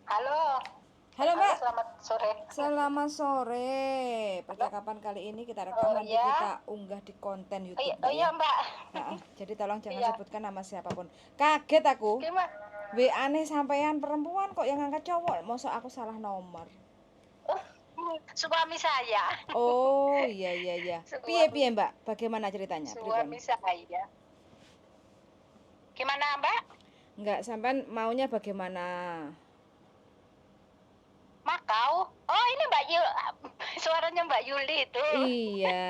Halo, Halo halo Mbak, selamat sore. selamat sore. Halo. Percakapan kali ini kita rekam Oh nanti iya, kita unggah di konten oh iya, YouTube oh Mbak iya ya. Mbak. Jadi tolong jangan Iya, sebutkan nama siapapun. Kaget aku. gimana? WA nih sampean perempuan kok yang angkat cowok. Masa aku salah nomor. Oh, suami saya, Oh iya iya iya. Piye suami, piye Mbak? Bagaimana ceritanya? Pripun? suami saya. Gimana Mbak? Enggak sampean maunya bagaimana? Makau? Oh ini Mbak Yul, suaranya Mbak Yuli itu. Iya.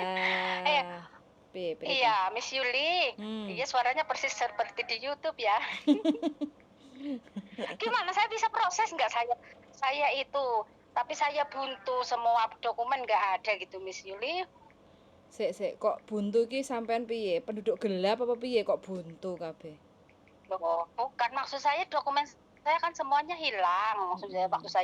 Eh, Piye pripun? iya Miss Yuli. Hmm. Iya suaranya persis seperti di YouTube ya. Gimana saya bisa proses nggak saya itu? Tapi saya buntu semua dokumen nggak ada gitu Miss Yuli. Sik kok buntu ki sampean piye? Penduduk gelap apa piye kok buntu kabeh? Loh, bukan maksud saya dokumen saya kan semuanya hilang. Maksud saya waktu Mm-mm.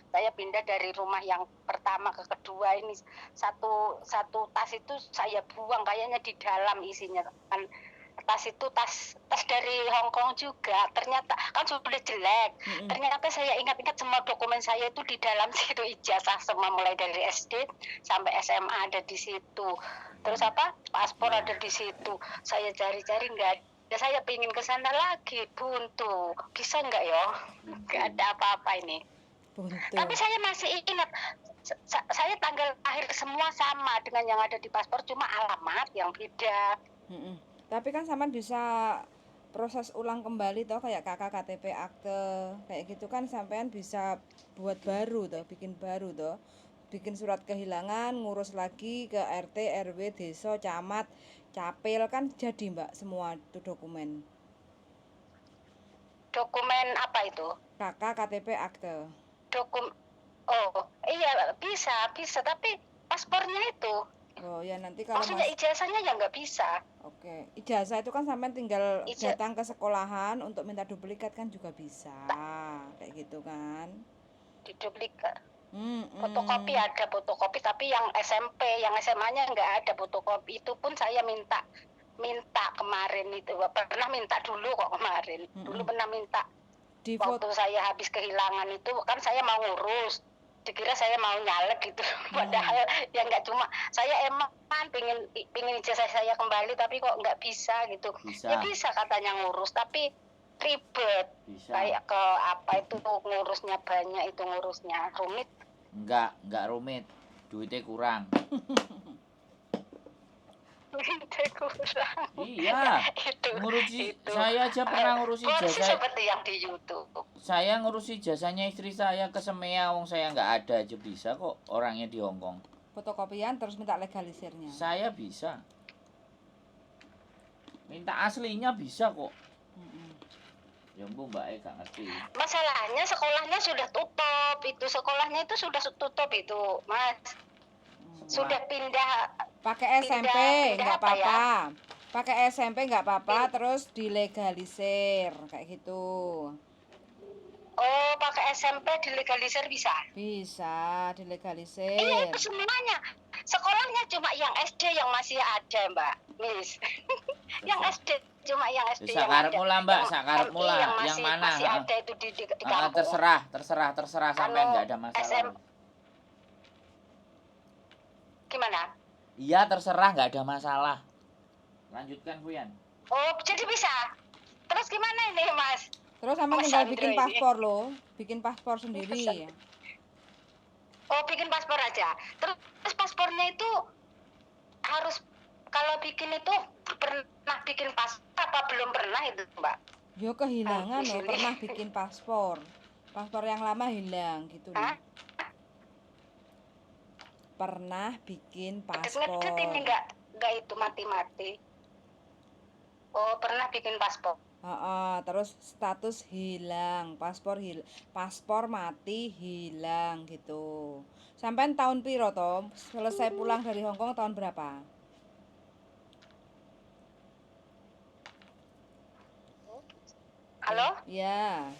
saya pindah dari rumah yang pertama ke kedua ini satu satu tas itu saya buang kayaknya di dalam isinya kan tas itu tas dari Hong Kong juga ternyata kan sudah jelek Mm-mm. ternyata saya ingat-ingat semua dokumen saya itu di dalam situ ijazah semua mulai dari SD sampai SMA ada di situ terus apa paspor Ya, ada di situ saya cari-cari nggak ya saya pingin ke sana lagi buntu bisa nggak ya nggak ada apa-apa ini Buntu. tapi saya masih ingat saya tanggal lahir semua sama dengan yang ada di paspor cuma alamat yang beda. Mm-mm. Tapi kan sampean bisa proses ulang kembali toh kayak kakak KTP akte kayak gitu kan sampean bisa buat baru toh, bikin baru toh. Bikin surat kehilangan, ngurus lagi ke RT, RW, desa, camat, capil kan jadi Mbak semua itu dokumen. Dokumen apa itu? Kakak KTP akte. Dokum oh iya bisa bisa tapi paspornya itu Oh ya nanti kalau maksudnya Mas. ijazahnya ya nggak bisa. Oke, ijazah itu kan sampean tinggal Ijazah datang ke sekolahan untuk minta duplikat kan juga bisa. Kayak gitu kan. diduplikat fotokopi Mm-mm. ada fotokopi tapi yang SMP yang SMA-nya nggak ada fotokopi itu pun saya minta minta kemarin itu pernah minta dulu kok kemarin dulu Mm-mm. pernah minta Di waktu foto. saya habis kehilangan itu kan saya mau ngurus dikira saya mau nyalek gitu padahal ya nggak cuma saya emang pingin pingin ijazah saya kembali tapi kok nggak bisa gitu ya bisa, bisa katanya ngurus tapi ribet bisa. kayak ke apa itu ngurusnya banyak itu ngurusnya rumit. Enggak rumit. Duitnya kurang. Kurang. Iya. itu Ngurusi itu saya aja pernah ngurusi persis jasa. seperti yang di YouTube. Saya ngurusi jasanya istri saya ke Semea, wong saya nggak ada aja bisa kok orangnya di Hongkong. Fotokopian terus minta legalisirnya. Saya bisa. Minta aslinya bisa kok. Mm-mm. Ya bu mbak gak ngerti. Masalahnya sekolahnya sudah tutup itu sekolahnya itu sudah tutup itu mas Wah, sudah pindah Pakai SMP pindah pindah nggak apa ya. apa-apa. Pakai SMP nggak apa-apa Pin- terus dilegalisir kayak gitu. oh pakai SMP dilegalisir bisa. Bisa Iya dilegalisir. itu semuanya sekolahnya cuma yang SD yang masih ada mbak Miss yang terserah. SD cuma yang Ya, SD yang ada sakarepmu lah mbak, yang sakarepmu MI lah. yang Yang masih mana? masih ada itu di kampung Terserah anu sampean nggak ada masalah. SM gimana. Iya terserah nggak ada masalah. Lanjutkan Fuyan. Oh jadi bisa terus gimana ini mas Terus sampean mas tinggal Sandro bikin ini paspor loh, bikin paspor Mas sendiri. Sandro. Oh bikin paspor aja terus paspornya itu harus kalau bikin itu pernah bikin paspor apa belum pernah itu mbak. Yo kehilangan Di loh, sini pernah bikin paspor. Paspor yang lama hilang gitu loh. Hah? Pernah bikin Ngedet ini paspor. nggak itu mati-mati. Oh pernah bikin paspor. Terus status hilang, paspor mati hilang gitu. Sampai tahun piro toh? Selesai pulang dari Hong Kong tahun berapa? Halo? Ya,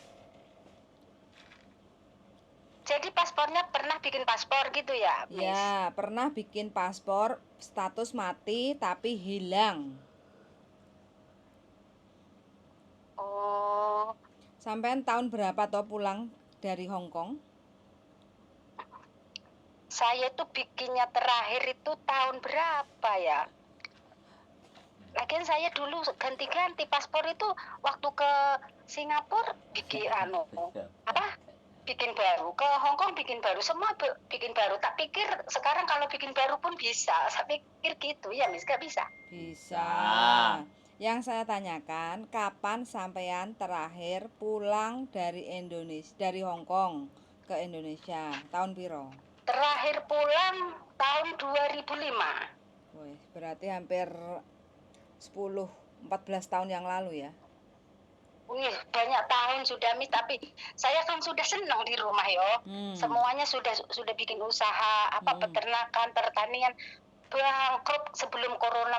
Jadi paspornya pernah bikin paspor gitu ya, Miss? ya pernah bikin paspor status mati tapi hilang. Oh, Sampai tahun berapa toh pulang dari Hong Kong? Saya tuh bikinnya terakhir itu tahun berapa ya? Lagian saya dulu ganti-ganti paspor itu waktu ke Singapura bikin bikin baru, ke Hong Kong bikin baru, semua bikin baru. Tak pikir sekarang kalau bikin baru pun bisa. Saya pikir gitu ya, Miss, gak bisa. Bisa. Nah. Yang saya tanyakan, kapan sampean terakhir pulang dari Indonesia, dari Hong Kong ke Indonesia? Tahun piro? Terakhir pulang tahun 2005. Wih, berarti hampir 14 tahun yang lalu ya. Wih, banyak tahun sudah, Miss, tapi saya kan sudah senang di rumah yo. Semuanya sudah bikin usaha, peternakan, pertanian. Bangkrut sebelum corona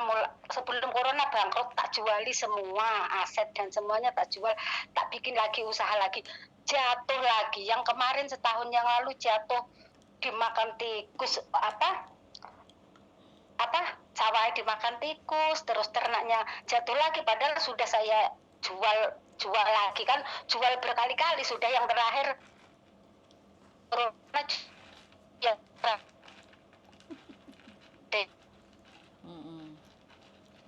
bangkrut, tak juali semua aset dan semuanya tak jual, tak bikin lagi usaha lagi, jatuh lagi. Yang kemarin setahun yang lalu jatuh dimakan tikus, sawah dimakan tikus, terus ternaknya jatuh lagi, padahal sudah saya jual lagi kan, jual berkali-kali sudah. Yang terakhir corona ya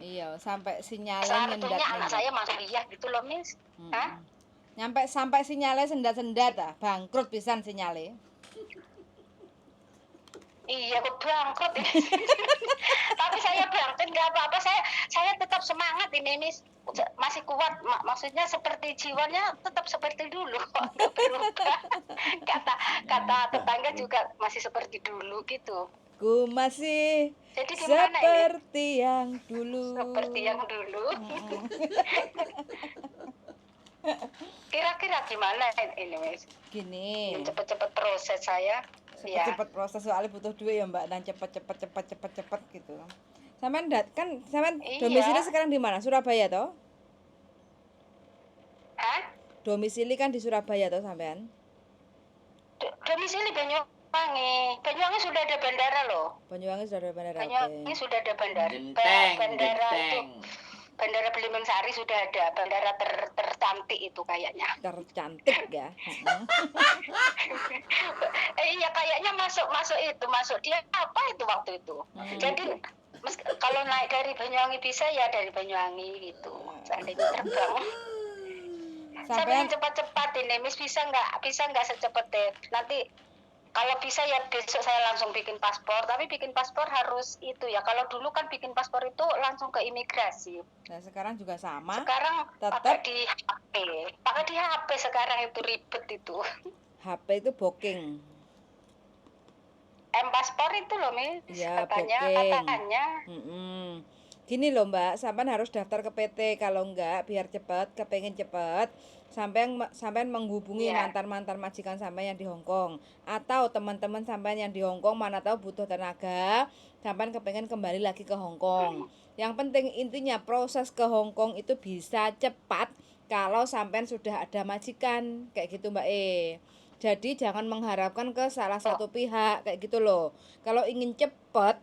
iya, sampai sinyalnya Seharusnya nyendat-nyendat. anak saya masuk kuliah gitu loh, Miss. Hah? Sampai sinyalnya sendat-sendat bangkrut pisan sinyalnya. Iya, aku bangkrut ini. Tapi saya bangkrut nggak apa-apa, saya tetap semangat ini, Miss. Masih kuat, maksudnya seperti jiwanya tetap seperti dulu, nggak berubah. Kata tetangga juga masih seperti dulu gitu. Ku masih Jadi gimana seperti ini? yang dulu. Seperti yang dulu. Kira-kira gimana ini, Miss? Gini. Cepet-cepet proses saya. Cepet proses, soalnya butuh duit ya Mbak, dan cepet gitu. Sampean domisili sekarang di mana? Surabaya toh? Hah? Domisili kan di Surabaya toh sampean? Domisili Banyuwangi. Banyuwangi sudah ada bandara loh. Banyuwangi sudah ada bandara. Banyuwangi sudah ada bandara. Bandara itu Bandara Belimbing Sari sudah ada, bandara tercantik itu kayaknya. Tercantik ya. Iya, kayaknya masuk dia apa itu waktu itu. Jadi kalau naik dari Banyuwangi bisa ya dari Banyuwangi gitu. Seandainya terbang. Saya pengen cepat-cepat ini, Miss, bisa nggak secepat deh. Nanti kalau bisa ya besok saya langsung bikin paspor, tapi bikin paspor harus itu ya. Kalau dulu kan bikin paspor itu langsung ke imigrasi. Nah, sekarang juga sama. Sekarang pakai di HP sekarang, itu ribet itu. HP itu booking. Paspor itu loh, Miss. Ya, katanya. Gini loh Mbak, sampean harus daftar ke PT. Kalau enggak, biar cepat, kepengen cepat, sampean menghubungi mantan-mantan majikan sampean yang di Hong Kong, atau teman-teman sampean yang di Hong Kong, mana tahu butuh tenaga, sampean kepengen kembali lagi ke Hong Kong. Yang penting intinya proses ke Hong Kong itu bisa cepat kalau sampean sudah ada majikan, kayak gitu Mbak Jadi jangan mengharapkan ke salah satu pihak, kayak gitu loh. Kalau ingin cepat,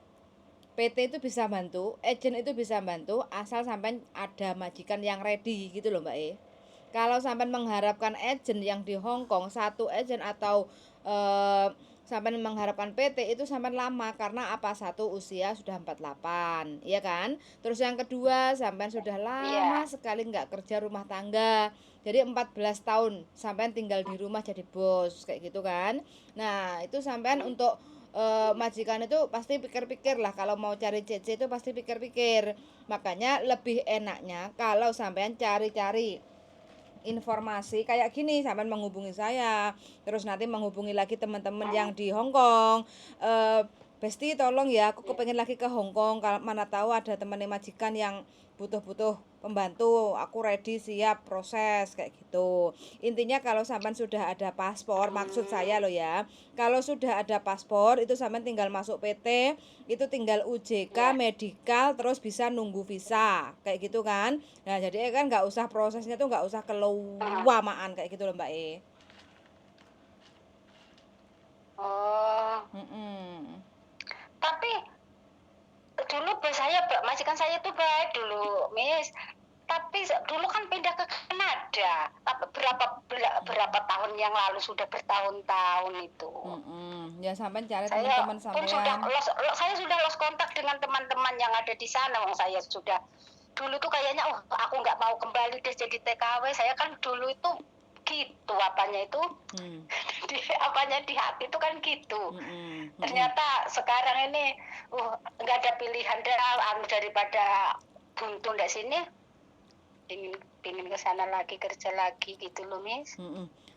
PT itu bisa bantu, agen itu bisa bantu, asal sampai ada majikan yang ready gitu loh Mbak Kalau sampai mengharapkan agen yang di Hong Kong, satu agen atau sampai mengharapkan PT, itu sampai lama. Karena apa? Satu, usia sudah 48, iya kan? Terus yang kedua, sampai sudah lama sekali nggak kerja rumah tangga. Jadi 14 tahun sampai tinggal di rumah jadi bos, kayak gitu kan. Nah itu sampai untuk majikan itu pasti pikir-pikir lah, kalau mau cari CC itu pasti pikir-pikir. Makanya lebih enaknya kalau sampean cari-cari informasi kayak gini, sampean menghubungi saya, terus nanti menghubungi lagi teman-teman yang di Hong Kong. Besti tolong ya, aku kepengen lagi ke Hong Kong, mana tahu ada teman majikan yang butuh pembantu, aku ready, siap proses, kayak gitu. Intinya kalau sampean sudah ada paspor, maksud saya loh ya, kalau sudah ada paspor itu sampean tinggal masuk PT, itu tinggal UJK, medikal, terus bisa nunggu visa, kayak gitu kan. Nah jadi kan nggak usah prosesnya tuh nggak usah kelamaan kayak gitu loh Mbak Tapi dulu majikan saya tuh baik dulu, Miss. Tapi dulu kan pindah ke Kanada. Berapa berapa tahun yang lalu, sudah bertahun-tahun itu. Ya sampean cari Saya teman-teman pun sudah sampean. saya sudah lost kontak dengan teman-teman yang ada di sana. Saya sudah dulu tuh kayaknya aku nggak mau kembali deh jadi TKW. Saya kan dulu itu gitu apanya itu apanya di hati itu kan gitu. Ternyata sekarang ini nggak ada pilihan daripada buntu di sini, ingin ke sana lagi, kerja lagi gitu loh, Miss.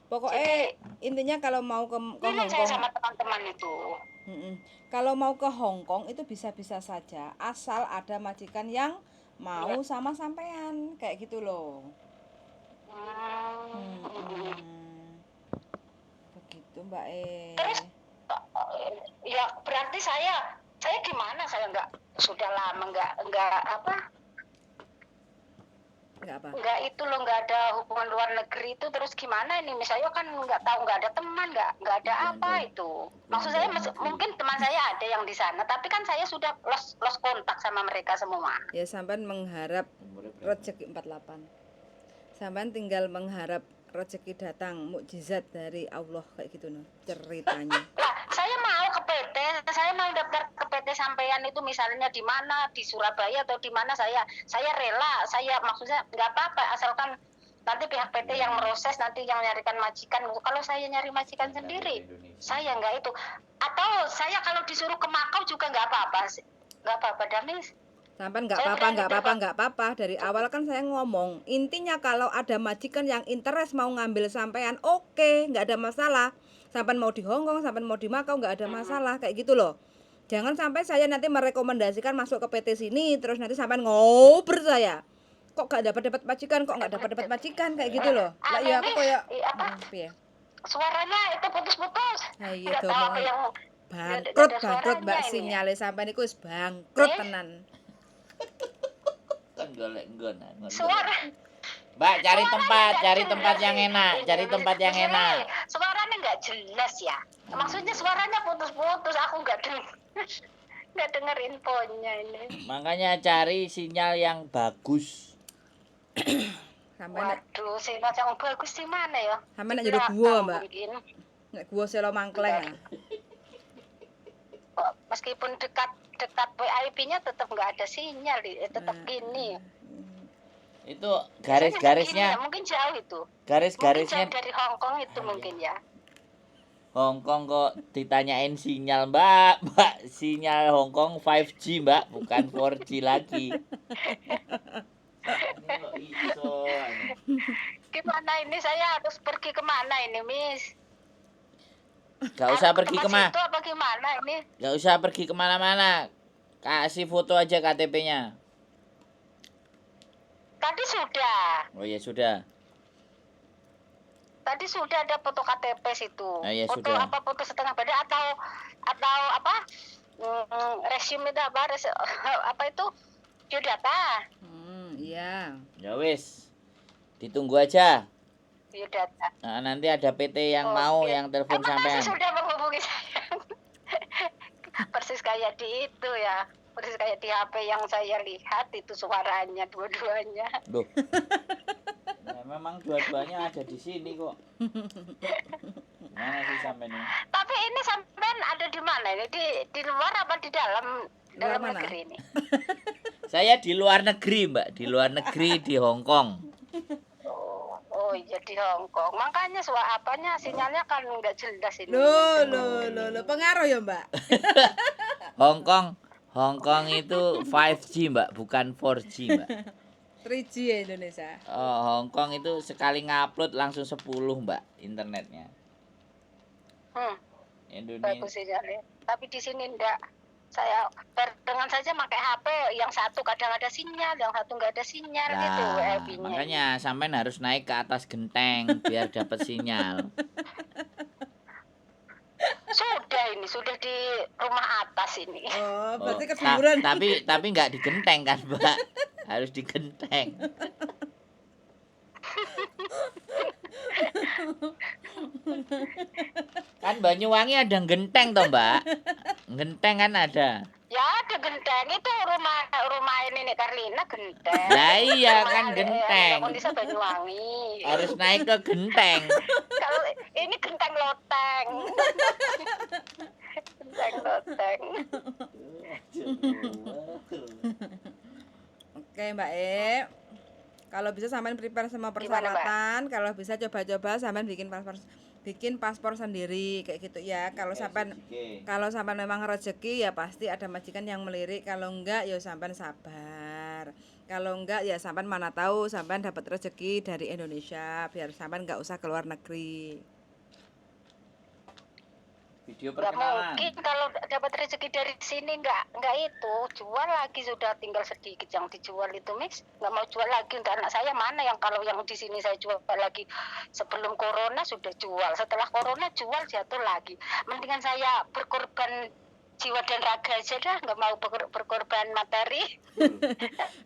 Pokoknya intinya kalau mau ke Hongkong saya sama teman-teman itu. Kalau mau ke Hongkong itu bisa-bisa saja asal ada majikan yang mau sama sampean kayak gitu loh. Begitu Mbak Terus ya berarti saya gimana, saya sudah lama nggak itu loh, nggak ada hubungan luar negeri itu. Terus gimana ini, misalnya kan nggak tahu, nggak ada teman, nggak ada apa itu. Maksud saya mungkin teman saya ada yang di sana, tapi kan saya sudah lost kontak sama mereka semua. Ya sampean mengharap rezeki 48. Sampean tinggal mengharap rezeki datang, mukjizat dari Allah kayak gitu noh ceritanya. Lah, saya mau ke PT, saya mau daftar ke PT sampean itu, misalnya di mana, di Surabaya atau di mana, saya rela, saya maksudnya nggak apa-apa asalkan nanti pihak PT yang meroses, nanti yang nyarikan majikan. Kalau saya nyari majikan sendiri, saya nggak itu. Atau saya kalau disuruh ke Makau juga nggak apa-apa, Damis. Sampai nggak apa-apa. Dari awal kan saya ngomong, intinya kalau ada majikan yang interest mau ngambil sampean, oke, nggak ada masalah. Sampai mau di Hongkong, sampai mau di Makau, nggak ada masalah kayak gitu loh. Jangan sampai saya nanti merekomendasikan masuk ke PT sini, terus nanti sampai ngoper saya. Kok nggak dapat majikan, kayak gitu loh. Lah ya aku kayak suaranya itu putus-putus. Iya tuh bangkrut Mbak, sinyale sampean iku wis bangkrut tenan. Kan golek nggon. Suara Mbak, cari tempat yang enak, Suaranya nggak jelas ya. Maksudnya suaranya putus-putus, aku nggak denger infonya ini. Makanya cari sinyal yang bagus. Waduh, sinyal yang bagus di mana ya? Sampeyan nek jero gua, Mbak. Nek gua Selo Mangkleng. Meskipun dekat WiFi-nya tetap nggak ada sinyal, tetap gini. Itu garis-garisnya mungkin jauh itu. Garis-garisnya dari Hongkong itu mungkin ya. Hongkong kok ditanyain sinyal, Mbak, sinyal Hongkong 5G, Mbak, bukan 4G lagi. Gimana ini, saya harus pergi kemana ini, Miss? Gak usah pergi kemana. Itu apa gimana ini? Gak usah pergi kemana-mana. Kasih foto aja KTP-nya. Tadi sudah. Oh ya sudah. Tadi sudah ada foto KTP situ. Ya, foto sudah. apa, foto setengah badan atau apa? Resume itu apa itu? Biodata. Iya. Ya wis. Ditunggu aja. Biodata. Nah, nanti ada PT yang mau yang telepon sampean. Sudah menghubungi saya. Persis kayak di itu ya. Persis kayak di HP yang saya lihat itu suaranya dua-duanya. Loh. Ya, memang dua-duanya ada di sini kok. Gimana sih sampean ini? Tapi ini sampean ada di mana ini? Di luar apa di dalam negeri ini? Saya di luar negeri, Mbak. Di luar negeri di Hongkong. Oh iya, di Hongkong. Makanya apanya sinyalnya kan nggak jelas ini. Loh, pengaruh ya, Mbak? Hongkong itu 5G, Mbak, bukan 4G, Mbak. 3G ya Indonesia. Oh, Hongkong itu sekali ngupload langsung 10, Mbak, internetnya. Indonesia. Bagus sinyalnya. Tapi di sini enggak. Saya dengan saja pakai HP, yang satu kadang ada sinyal, yang satu nggak ada sinyal gitu. Makanya sampean harus naik ke atas genteng biar dapat sinyal. Sudah di rumah atas ini. Oh, berarti ketiduran. Tapi nggak di genteng kan, Mbak? Harus di genteng. Kan Banyuwangi ada genteng toh, Mbak? Genteng kan ada. Ya ada genteng, itu rumah ini nih Karlina genteng. Lah iya kan genteng. Kondisi Banyuwangi. Harus naik ke genteng. Kalau loteng. Kenceng loteng. Oke Mbak E, kalau bisa sampean prepare semua Gimana, Mbak? persyaratan, kalau bisa coba-coba sampean bikin paspor sendiri kayak gitu ya. Kalau sampean memang rezeki ya pasti ada majikan yang melirik, kalau enggak ya sampean sabar. Kalau enggak ya sampean mana tahu sampean dapat rezeki dari Indonesia, biar sampean enggak usah keluar negeri. Video Nggak perkenalan. mungkin kalau dapat rezeki dari sini nggak itu jual lagi, sudah tinggal sedikit yang dijual itu, Mix. Nggak mau jual lagi untuk anak saya, mana yang kalau yang di sini saya jual lagi. Sebelum corona sudah jual, setelah corona jual jatuh lagi. Mendingan saya berkorban jiwa dan raga aja dah, nggak mau berkorban materi.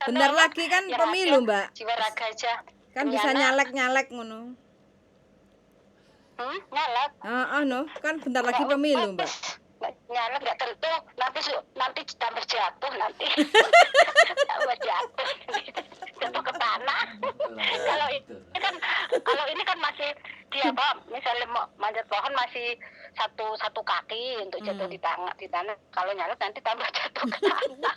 Bentar Tolong, lagi kan yang pemilu, ada Mbak. jiwa raga aja. Kan Demi bisa anak. nyalek-nyalek ngono. Nyalek. No, kan bentar lagi pemilu, Mbak. Nyala nggak tentu, nanti tambah jatuh nanti. Tambah jatuh ke tanah. Kalau ini kan masih dia apa, misalnya manjat pohon masih satu kaki untuk jatuh di tanah. Kalau nyala nanti tambah jatuh ke tanah.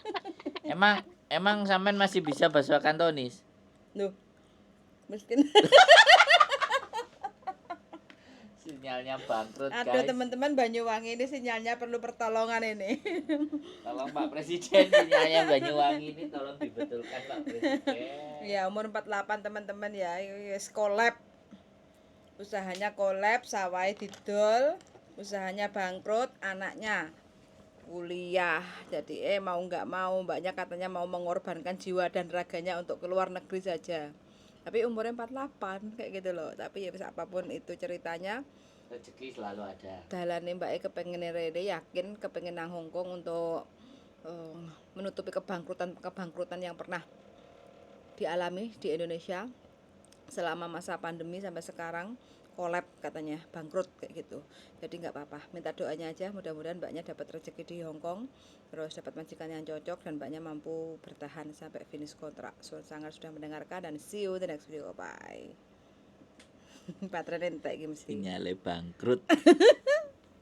Emang sampean masih bisa bahasa Kantonis? Loh. Miskin. Sinyalnya bangkrut, Ada guys. teman-teman Banyuwangi ini sinyalnya perlu pertolongan ini. Tolong Pak Presiden, sinyalnya Banyuwangi ini tolong dibetulkan Pak Presiden. Ya, umur 48 teman-teman ya, yes, collab. Usahanya collab, sawai didol, usahanya bangkrut, anaknya kuliah. Jadi mau nggak mau, mbaknya katanya mau mengorbankan jiwa dan raganya untuk keluar negeri saja. Tapi umurnya 48 kayak gitu loh. Tapi ya bisa apapun itu ceritanya, Rezeki selalu ada. dalane mbake kepengen rene, yakin kepengen nang Hongkong untuk menutupi kebangkrutan yang pernah dialami di Indonesia selama masa pandemi sampai sekarang. Collab katanya, bangkrut kayak gitu. Jadi nggak apa-apa, minta doanya aja, mudah-mudahan mbaknya dapat rezeki di Hongkong, terus dapat majikan yang cocok dan mbaknya mampu bertahan sampai finish kontrak. Sangat sudah mendengarkan dan see you the next video, bye. Patren entek iki mesti. Sinyalnya bangkrut.